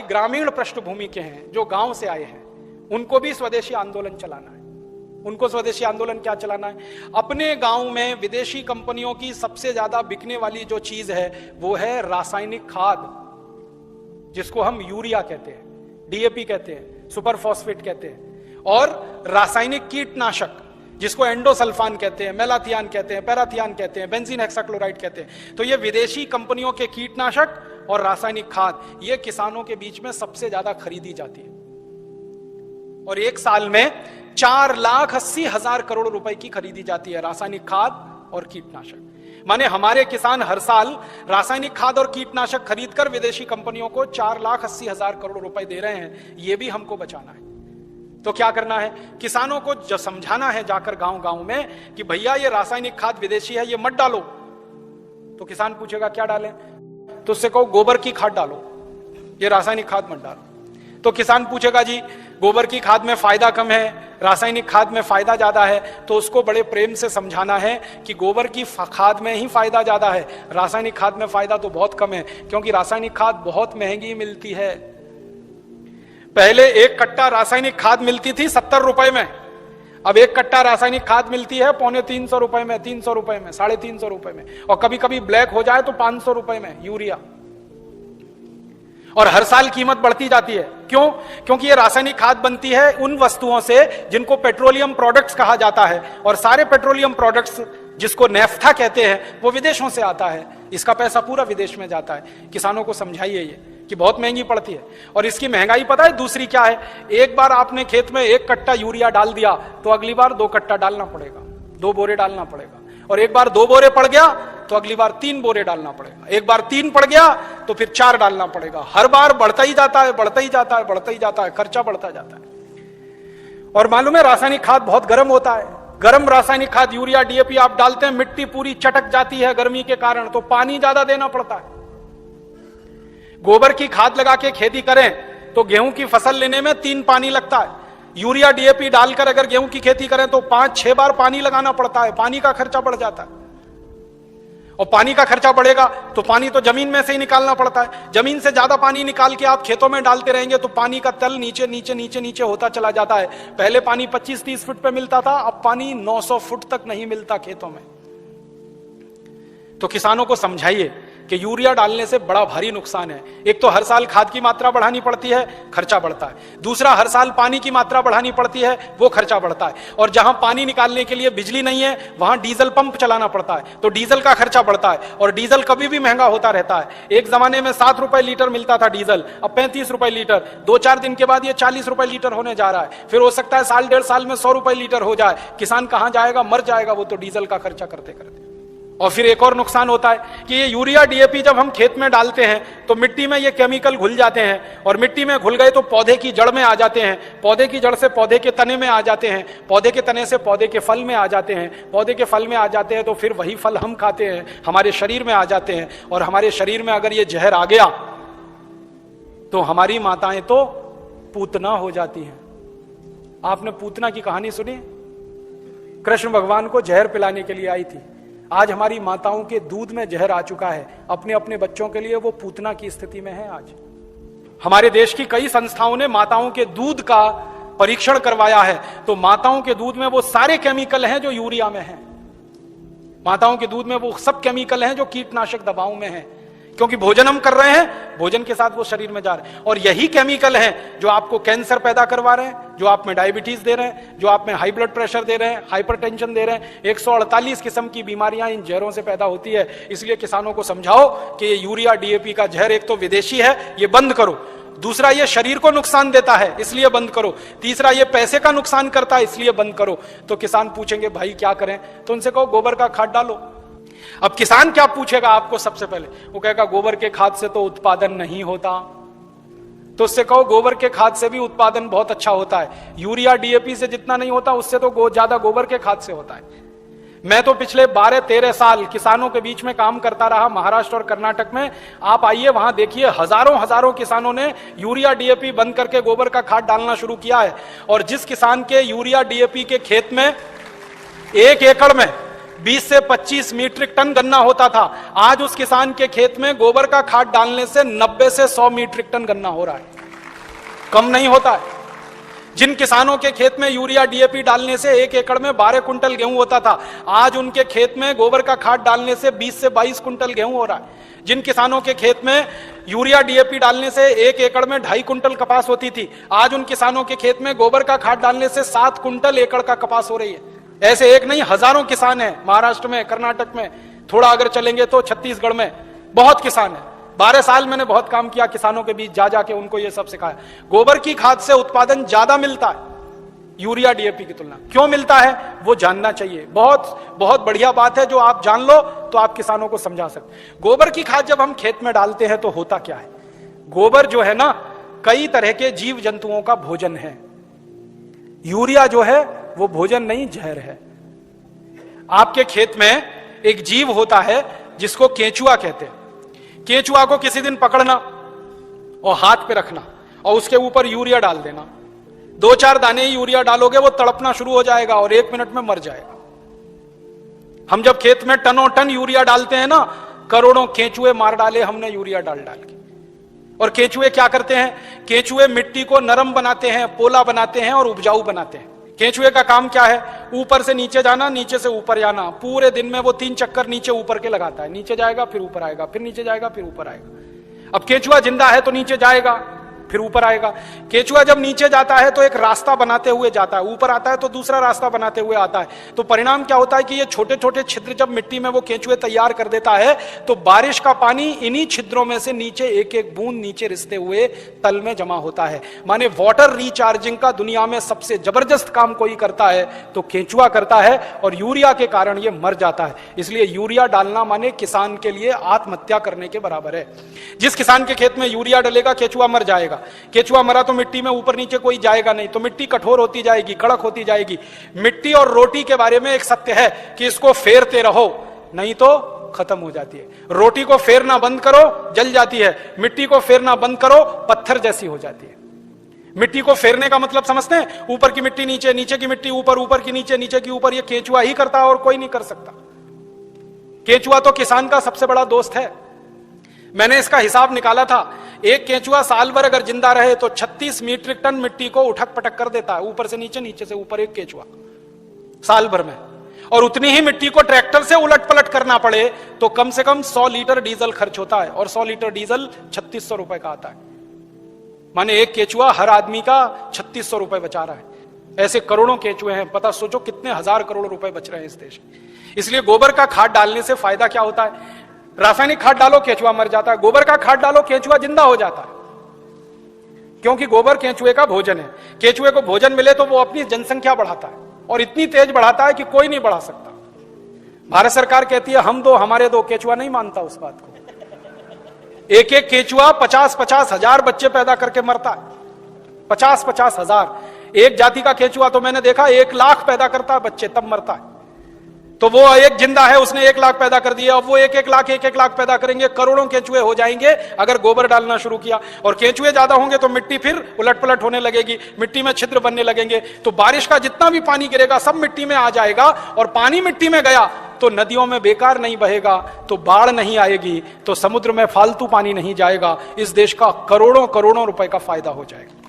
ग्रामीण पृष्ठभूमि के हैं, जो गांव से आए हैं, उनको भी स्वदेशी आंदोलन चलाना है। उनको स्वदेशी आंदोलन क्या चलाना है? अपने गांव में विदेशी कंपनियों की सबसे ज्यादा बिकने वाली जो चीज है वो है रासायनिक खाद, जिसको हम यूरिया कहते हैं, डीएपी कहते हैं, सुपर फॉस्फेट कहते हैं, और रासायनिक कीटनाशक जिसको एंडोसल्फान कहते हैं, मेलाथियान कहते हैं, पैराथियान कहते हैं, बेंजीन हेक्साक्लोराइड कहते हैं। तो ये विदेशी कंपनियों के कीटनाशक और रासायनिक खाद, ये किसानों के बीच में सबसे ज्यादा खरीदी जाती है, और एक साल में 4,80,000 करोड़ रुपए की खरीदी जाती है रासायनिक खाद और कीटनाशक। माने हमारे किसान हर साल रासायनिक खाद और कीटनाशक खरीदकर विदेशी कंपनियों को 4,80,000 करोड़ रुपए दे रहे हैं। ये भी हमको बचाना है। तो क्या करना है? किसानों को जो समझाना है जाकर गांव गांव में कि भैया ये रासायनिक खाद विदेशी है, ये मत डालो। तो किसान पूछेगा क्या डालें? तो उससे कहो गोबर की खाद डालो, ये रासायनिक खाद मत डालो। तो किसान पूछेगा जी गोबर की खाद में फायदा कम है, रासायनिक खाद में फायदा ज्यादा है। तो उसको बड़े प्रेम से समझाना है कि गोबर की खाद में ही फायदा ज्यादा है, रासायनिक खाद में फायदा तो बहुत कम है, क्योंकि रासायनिक खाद बहुत महंगी मिलती है। पहले एक कट्टा रासायनिक खाद मिलती थी 70 रुपए में, अब एक कट्टा रासायनिक खाद मिलती है 350 रुपए में, 300 रुपए में, 350 रुपए में, और कभी कभी ब्लैक हो जाए तो 500 रुपए में यूरिया। और हर साल कीमत बढ़ती जाती है। क्यों? क्योंकि ये रासायनिक खाद बनती है उन वस्तुओं से जिनको पेट्रोलियम प्रोडक्ट्स कहा जाता है, और सारे पेट्रोलियम प्रोडक्ट्स जिसको नेफ्था कहते हैं वो विदेशों से आता है। इसका पैसा पूरा विदेश में जाता है। किसानों को समझाइए ये कि बहुत महंगी पड़ती है। और इसकी महंगाई पता है दूसरी क्या है? एक बार आपने खेत में 1 कट्टा यूरिया डाल दिया तो अगली बार 2 कट्टा डालना पड़ेगा, 2 बोरे डालना पड़ेगा। और एक बार 2 बोरे पड़ गया तो अगली बार 3 बोरे डालना पड़ेगा। एक बार 3 पड़ गया तो फिर 4 डालना पड़ेगा। हर बार बढ़ता ही जाता है, बढ़ता ही जाता है, बढ़ता ही जाता है, खर्चा बढ़ता जाता है। और मालूम है रासायनिक खाद बहुत गर्म होता है। गर्म रासायनिक खाद यूरिया डीएपी आप डालते हैं, मिट्टी पूरी चटक जाती है गर्मी के कारण, तो पानी ज्यादा देना पड़ता है। गोबर की खाद लगा के खेती करें तो गेहूं की फसल लेने में 3 पानी लगता है। यूरिया डीएपी डालकर अगर गेहूं की खेती करें तो 5-6 बार पानी लगाना पड़ता है। पानी का खर्चा बढ़ जाता है, और पानी का खर्चा बढ़ेगा तो पानी तो जमीन में से ही निकालना पड़ता है। जमीन से ज्यादा पानी निकाल के आप खेतों में डालते रहेंगे तो पानी का तल नीचे नीचे नीचे नीचे होता चला जाता है। पहले पानी 25-30 फुट पे मिलता था, अब पानी 900 फुट तक नहीं मिलता खेतों में। तो किसानों को समझाइए कि यूरिया डालने से बड़ा भारी नुकसान है। एक तो हर साल खाद की मात्रा बढ़ानी पड़ती है, खर्चा बढ़ता है। दूसरा, हर साल पानी की मात्रा बढ़ानी पड़ती है, वो खर्चा बढ़ता है। और जहां पानी निकालने के लिए बिजली नहीं है वहां डीजल पंप चलाना पड़ता है, तो डीजल का खर्चा बढ़ता है। और डीजल कभी भी महंगा होता रहता है। एक जमाने में 7 रुपए लीटर मिलता था डीजल, अब 35 रुपए लीटर। 2-4 दिन के बाद ये 40 रुपए लीटर होने जा रहा है। फिर हो सकता है साल 1.5 साल में 100 रुपए लीटर हो जाए। किसान कहां जाएगा? मर जाएगा वो तो डीजल का खर्चा करते करते। और फिर एक और नुकसान होता है कि ये यूरिया डीएपी जब हम खेत में डालते हैं तो मिट्टी में ये केमिकल घुल जाते हैं, और मिट्टी में घुल गए तो पौधे की जड़ में आ जाते हैं, पौधे की जड़ से पौधे के तने में आ जाते हैं, पौधे के तने से पौधे के फल में आ जाते हैं, पौधे के फल में आ जाते हैं तो फिर वही फल हम खाते हैं, हमारे शरीर में आ जाते हैं। और हमारे शरीर में अगर ये जहर आ गया तो हमारी माताएं तो पूतना हो जाती हैं। आपने पूतना की कहानी सुनी? कृष्ण भगवान को जहर पिलाने के लिए आई थी। आज हमारी माताओं के दूध में जहर आ चुका है। अपने अपने बच्चों के लिए वो पूतना की स्थिति में है। आज हमारे देश की कई संस्थाओं ने माताओं के दूध का परीक्षण करवाया है, तो माताओं के दूध में वो सारे केमिकल हैं जो यूरिया में हैं। माताओं के दूध में वो सब केमिकल हैं जो कीटनाशक दवाओं में हैं, क्योंकि भोजन हम कर रहे हैं, भोजन के साथ वो शरीर में जा रहे हैं। और यही केमिकल हैं जो आपको कैंसर पैदा करवा रहे हैं, जो आप में डायबिटीज दे रहे हैं, जो आप में हाई ब्लड प्रेशर दे रहे हैं, हाइपरटेंशन दे रहे हैं। 148 किस्म की बीमारियां इन जहरों से पैदा होती है। इसलिए किसानों को समझाओ कि ये यूरिया डीएपी का जहर एक तो विदेशी है, ये बंद करो। दूसरा, ये शरीर को नुकसान देता है, इसलिए बंद करो। तीसरा, ये पैसे का नुकसान करता है, इसलिए बंद करो। तो किसान पूछेंगे भाई क्या करें? तो उनसे कहो गोबर का खाद डालो। अब किसान क्या पूछेगा आपको? सबसे पहले वो कहेगा गोबर के खाद से तो उत्पादन नहीं होता। तो उससे कहो गोबर के खाद से भी उत्पादन बहुत अच्छा होता है। यूरिया डीएपी से जितना नहीं होता उससे तो ज्यादा गोबर के खाद से होता है। मैं तो पिछले 12-13 साल किसानों के बीच में काम करता रहा, महाराष्ट्र और कर्नाटक में। आप आइए वहां देखिए, हजारों किसानों ने यूरिया डीएपी बंद करके गोबर का खाद डालना शुरू किया है। और जिस किसान के यूरिया डीएपी के खेत में 1 एकड़ में 20 से 25 मीट्रिक टन गन्ना होता था, आज उस किसान के खेत में गोबर का खाद डालने से 90 से 100 मीट्रिक टन गन्ना हो रहा है। कम नहीं होता है। जिन किसानों के खेत में यूरिया डीएपी डालने से 1 एकड़ में 12 कुंटल गेहूं होता था, आज उनके खेत में गोबर का खाद डालने से 20 से 22 कुंटल गेहूं हो रहा है। जिन किसानों के खेत में यूरिया डीएपी डालने से 1 एकड़ में 2.5 कुंटल कपास होती थी, आज उन किसानों के खेत में गोबर का खाद डालने से 7 कुंटल एकड़ का कपास हो रही है। ऐसे एक नहीं, हजारों किसान हैं महाराष्ट्र में, कर्नाटक में, थोड़ा अगर चलेंगे तो छत्तीसगढ़ में बहुत किसान है। 12 साल मैंने बहुत काम किया किसानों के बीच, जा जाके उनको ये सब सिखाया। गोबर की खाद से उत्पादन ज्यादा मिलता है यूरिया डीएपी की तुलना। क्यों मिलता है वो जानना चाहिए। बहुत बहुत बढ़िया बात है, जो आप जान लो तो आप किसानों को समझा सकते। गोबर की खाद जब हम खेत में डालते हैं तो होता क्या है, गोबर जो है ना कई तरह के जीव जंतुओं का भोजन है। यूरिया जो है वो भोजन नहीं, जहर है। आपके खेत में एक जीव होता है जिसको केंचुआ कहते हैं। केंचुआ को किसी दिन पकड़ना और हाथ पे रखना और उसके ऊपर यूरिया डाल देना। 2-4 दाने ही यूरिया डालोगे, वो तड़पना शुरू हो जाएगा और 1 मिनट में मर जाएगा। हम जब खेत में टनों टन यूरिया डालते हैं ना, करोड़ों केंचुए मार डाले हमने यूरिया डाल डाल के। और केंचुए क्या करते हैं, केंचुए मिट्टी को नरम बनाते हैं, पोला बनाते हैं और उपजाऊ बनाते हैं। केंचुए का काम क्या है, ऊपर से नीचे जाना, नीचे से ऊपर जाना। पूरे दिन में वो 3 चक्कर नीचे ऊपर के लगाता है। नीचे जाएगा फिर ऊपर आएगा, फिर नीचे जाएगा फिर ऊपर आएगा। अब केंचुआ जिंदा है तो नीचे जाएगा फिर ऊपर आएगा। केंचुआ जब नीचे जाता है तो एक रास्ता बनाते हुए जाता है, ऊपर आता है तो दूसरा रास्ता बनाते हुए आता है। तो परिणाम क्या होता है कि ये छोटे छोटे छिद्र जब मिट्टी में वो केंचुए तैयार कर देता है तो बारिश का पानी इन्हीं छिद्रों में से नीचे एक एक बूंद नीचे रिसते हुए तल में जमा होता है। माने वाटर रिचार्जिंग का दुनिया में सबसे जबरदस्त काम कोई करता है तो केंचुआ करता है, और यूरिया के कारण ये मर जाता है। इसलिए यूरिया डालना माने किसान के लिए आत्महत्या करने के बराबर है। जिस किसान के खेत में यूरिया डलेगा केंचुआ मर जाएगा। केंचुआ मरा तो मिट्टी में ऊपर नीचे कोई जाएगा नहीं, तो मिट्टी कठोर होती जाएगी, कड़क होती जाएगी। मिट्टी और रोटी के बारे में एक सत्य है कि इसको फेरते रहो नहीं तो खत्म हो जाती है। रोटी को फेरना बंद करो जल जाती है, मिट्टी को फेरना बंद करो पत्थर जैसी हो जाती है। मिट्टी को फेरने का मतलब समझते हैं, ऊपर की मिट्टी नीचे, नीचे की मिट्टी ऊपर, ऊपर की नीचे, नीचे की ऊपर। ये केंचुआ ही करता है और कोई नहीं कर सकता। केंचुआ तो किसान का सबसे बड़ा दोस्त है। मैंने इसका हिसाब निकाला था, एक केंचुआ साल भर अगर जिंदा रहे तो 36 मीट्रिक टन मिट्टी को उठक पटक कर देता है, ऊपर से नीचे, नीचे से ऊपर, एक केंचुआ साल भर में। और उतनी ही मिट्टी को ट्रैक्टर से उलट पलट करना पड़े तो कम से कम 100 लीटर डीजल खर्च होता है, और 100 लीटर डीजल 3600 रुपए का आता है। माने एक केंचुआ हर आदमी का 3600 रुपए बचा रहा है। ऐसे करोड़ों केंचुए हैं, पता सोचो कितने हजार करोड़ रुपए बच रहे हैं इस देश में। इसलिए गोबर का खाद डालने से फायदा क्या होता है, रासायनिक खाद डालो केंचुआ मर जाता है, गोबर का खाद डालो केंचुआ जिंदा हो जाता है। क्योंकि गोबर केंचुए का भोजन है। केंचुए को भोजन मिले तो वो अपनी जनसंख्या बढ़ाता है, और इतनी तेज बढ़ाता है कि कोई नहीं बढ़ा सकता। भारत सरकार कहती है हम दो हमारे दो, केंचुआ नहीं मानता उस बात को। एक एक केंचुआ 50-50 हजार बच्चे पैदा करके मरता है। 50-50 हजार। एक जाति का केंचुआ तो मैंने देखा 1 लाख पैदा करता है बच्चे, तब मरता है। तो वो एक जिंदा है, उसने 1 लाख पैदा कर दिया, अब वो 1-1 लाख 1-1 लाख पैदा करेंगे। करोड़ों केंचुए हो जाएंगे अगर गोबर डालना शुरू किया। और केंचुए ज्यादा होंगे तो मिट्टी फिर उलट पलट होने लगेगी, मिट्टी में छिद्र बनने लगेंगे, तो बारिश का जितना भी पानी गिरेगा सब मिट्टी में आ जाएगा। और पानी मिट्टी में गया तो नदियों में बेकार नहीं बहेगा, तो बाढ़ नहीं आएगी, तो समुद्र में फालतू पानी नहीं जाएगा। इस देश का करोड़ों करोड़ों रुपए का फायदा हो जाएगा।